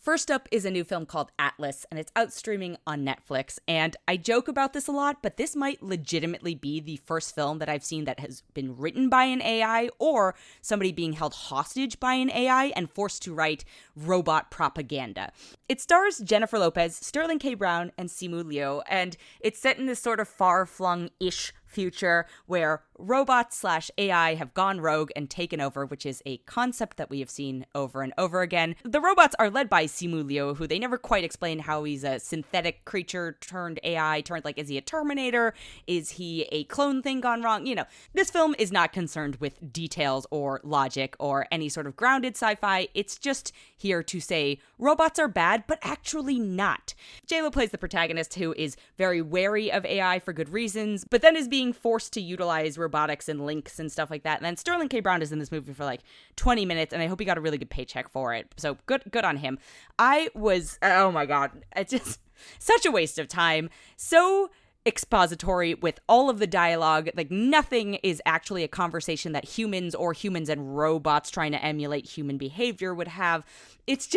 First up is a new film called Atlas, and it's out streaming on Netflix. And I joke about this a lot, but this might legitimately be the first film that I've seen that has been written by an AI or somebody being held hostage by an AI and forced to write robot propaganda. It stars Jennifer Lopez, Sterling K. Brown, and Simu Liu, and it's set in this sort of far-flung-ish future where robots/AI have gone rogue and taken over, which is a concept that we have seen over and over again. The robots are led by Simu Liu, who they never quite explain how he's a synthetic creature turned AI, turned is he a Terminator? Is he a clone thing gone wrong? This film is not concerned with details or logic or any sort of grounded sci-fi. It's just here to say robots are bad, but actually not. J-Lo plays the protagonist who is very wary of AI for good reasons, but then is being forced to utilize robotics and links and stuff like that. And then Sterling K. Brown is in this movie for 20 minutes, and I hope he got a really good paycheck for it. So good on him. Oh my God, it's just such a waste of time. So expository with all of the dialogue. Nothing is actually a conversation that humans or humans and robots trying to emulate human behavior would have. It's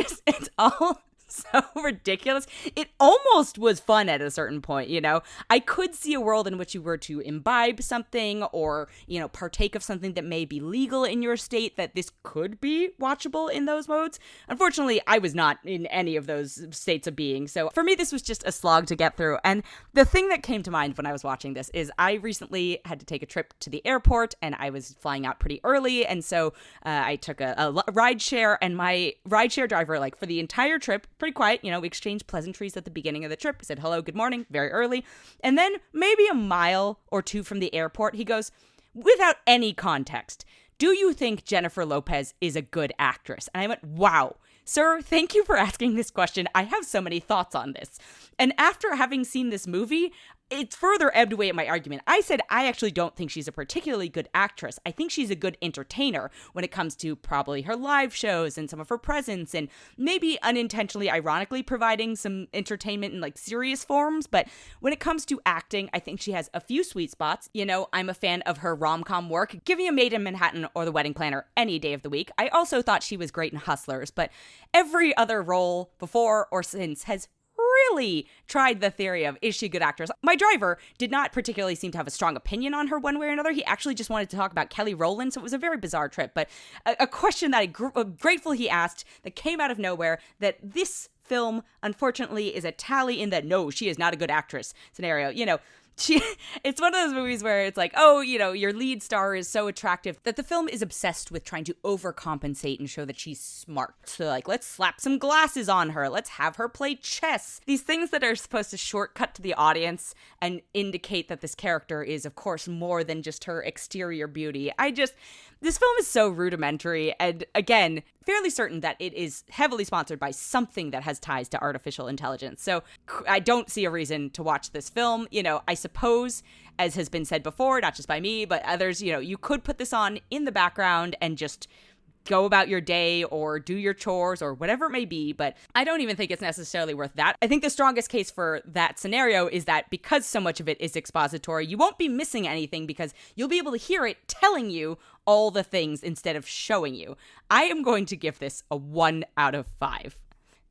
all so ridiculous. It almost was fun at a certain point, I could see a world in which you were to imbibe something or, partake of something that may be legal in your state, that this could be watchable in those modes. Unfortunately, I was not in any of those states of being. So for me, this was just a slog to get through. And the thing that came to mind when I was watching this is I recently had to take a trip to the airport and I was flying out pretty early. And so I took a ride share, and my ride share driver, for the entire trip, pretty quiet, we exchanged pleasantries at the beginning of the trip. He said, hello, good morning, very early. And then maybe a mile or two from the airport, he goes, without any context, do you think Jennifer Lopez is a good actress? And I went, wow, sir, thank you for asking this question. I have so many thoughts on this. And after having seen this movie, it further ebbed away at my argument. I said I actually don't think she's a particularly good actress. I think she's a good entertainer when it comes to probably her live shows and some of her presence and maybe unintentionally, ironically, providing some entertainment in serious forms. But when it comes to acting, I think she has a few sweet spots. I'm a fan of her rom-com work. Give me a Maid in Manhattan or The Wedding Planner any day of the week. I also thought she was great in Hustlers, but every other role before or since has really tried the theory of, is she a good actress? My driver did not particularly seem to have a strong opinion on her one way or another. He actually just wanted to talk about Kelly Rowland, so it was a very bizarre trip. But a question that I'm grateful he asked that came out of nowhere, that this film, unfortunately, is a tally in that, no, she is not a good actress scenario. It's one of those movies where it's your lead star is so attractive that the film is obsessed with trying to overcompensate and show that she's smart. So let's slap some glasses on her. Let's have her play chess. These things that are supposed to shortcut to the audience and indicate that this character is, of course, more than just her exterior beauty. This film is so rudimentary and, again, fairly certain that it is heavily sponsored by something that has ties to artificial intelligence. So I don't see a reason to watch this film. I suppose, as has been said before, not just by me, but others, you could put this on in the background and just go about your day or do your chores or whatever it may be, but I don't even think it's necessarily worth that. I think the strongest case for that scenario is that because so much of it is expository, you won't be missing anything because you'll be able to hear it telling you all the things instead of showing you. I am going to give this a 1 out of 5.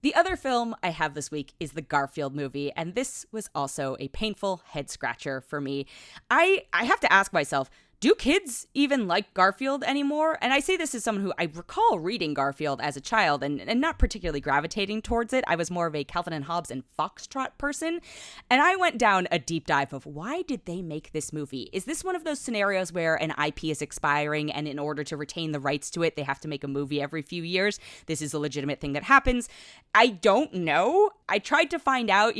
The other film I have this week is the Garfield movie, and this was also a painful head scratcher for me. I have to ask myself, do kids even like Garfield anymore? And I say this as someone who I recall reading Garfield as a child and not particularly gravitating towards it. I was more of a Calvin and Hobbes and Foxtrot person. And I went down a deep dive of why did they make this movie? Is this one of those scenarios where an IP is expiring and in order to retain the rights to it, they have to make a movie every few years? This is a legitimate thing that happens. I don't know. I tried to find out,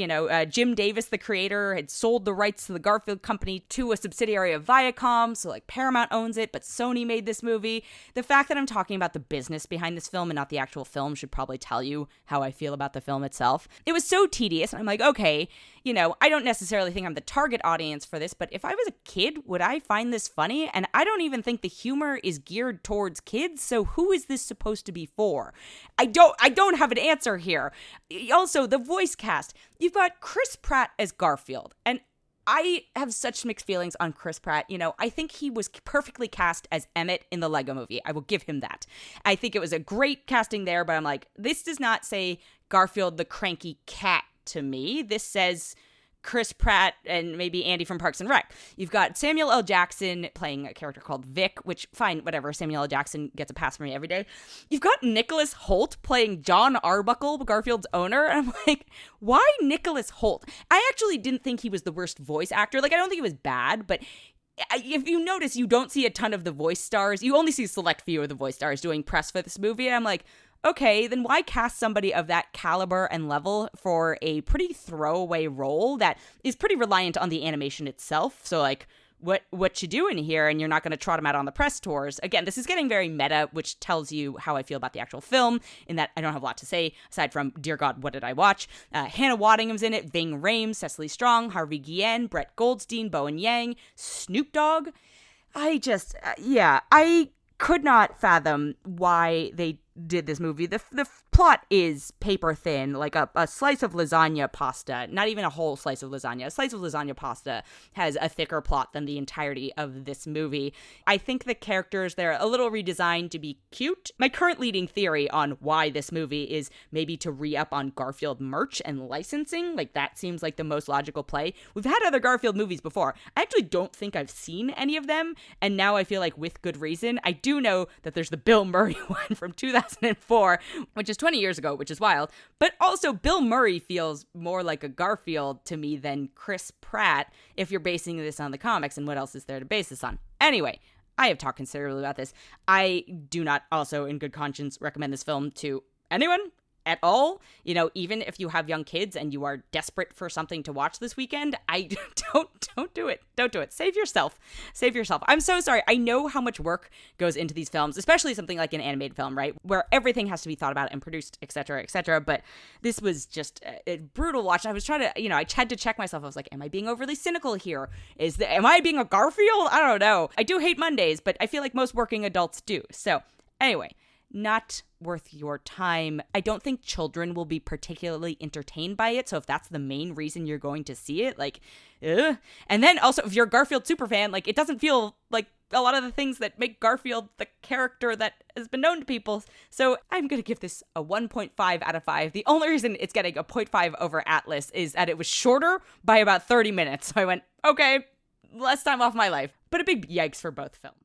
Jim Davis, the creator, had sold the rights to the Garfield company to a subsidiary of Viacom. So Paramount owns it, but Sony made this movie. The fact that I'm talking about the business behind this film and not the actual film should probably tell you how I feel about the film itself. It was so tedious. And I'm like, okay, I don't necessarily think I'm the target audience for this, but if I was a kid, would I find this funny? And I don't even think the humor is geared towards kids. So who is this supposed to be for? I don't have an answer here. Also, the voice cast. You've got Chris Pratt as Garfield, and I have such mixed feelings on Chris Pratt. I think he was perfectly cast as Emmett in the Lego Movie. I will give him that. I think it was a great casting there, but I'm like, this does not say Garfield the cranky cat to me. This says Chris Pratt and maybe Andy from Parks and Rec. You've got Samuel L. Jackson playing a character called Vic, which, fine, whatever. Samuel L. Jackson gets a pass from me every day. You've got Nicholas Hoult playing John Arbuckle, Garfield's owner. And I'm like, why Nicholas Hoult? I actually didn't think he was the worst voice actor. Like, I don't think he was bad, but if you notice, you don't see a ton of the voice stars. You only see a select few of the voice stars doing press for this movie. And I'm like, okay, then why cast somebody of that caliber and level for a pretty throwaway role that is pretty reliant on the animation itself? So, like, what you doing here? And you're not going to trot him out on the press tours. Again, this is getting very meta, which tells you how I feel about the actual film, in that I don't have a lot to say, aside from, dear God, what did I watch? Hannah Waddingham's in it, Ving Rhames, Cecily Strong, Harvey Guillen, Brett Goldstein, Bowen Yang, Snoop Dogg. I could not fathom why they did this movie. The plot is paper thin, like a slice of lasagna pasta, not even a whole slice of lasagna. A slice of lasagna pasta has a thicker plot than the entirety of this movie. I think the characters, they're a little redesigned to be cute. My current leading theory on why this movie is maybe to re-up on Garfield merch and licensing. Like, that seems like the most logical play. We've had other Garfield movies before. I actually don't think I've seen any of them, and now I feel like with good reason. I do know that there's the Bill Murray one from 2004, which is 20 years ago, which is wild. But also, Bill Murray feels more like a Garfield to me than Chris Pratt if you're basing this on the comics, and what else is there to base this on? Anyway, I have talked considerably about this. I do not also, in good conscience, recommend this film to anyone at all. You know, even if you have young kids and you are desperate for something to watch this weekend, I don't do it. Don't do it. Save yourself. Save yourself. I'm so sorry. I know how much work goes into these films, especially something like an animated film, right? Where everything has to be thought about and produced, etc., etc. But this was just a brutal watch. I was trying to, I had to check myself. I was like, am I being overly cynical here? Am I being a Garfield? I don't know. I do hate Mondays, but I feel like most working adults do. So anyway, not worth your time. I don't think children will be particularly entertained by it. So if that's the main reason you're going to see it, like, ugh. And then also, if you're a Garfield superfan, like, it doesn't feel like a lot of the things that make Garfield the character that has been known to people. So I'm going to give this a 1.5 out of 5. The only reason it's getting a 0.5 over Atlas is that it was shorter by about 30 minutes. So I went, okay, less time off my life. But a big yikes for both films.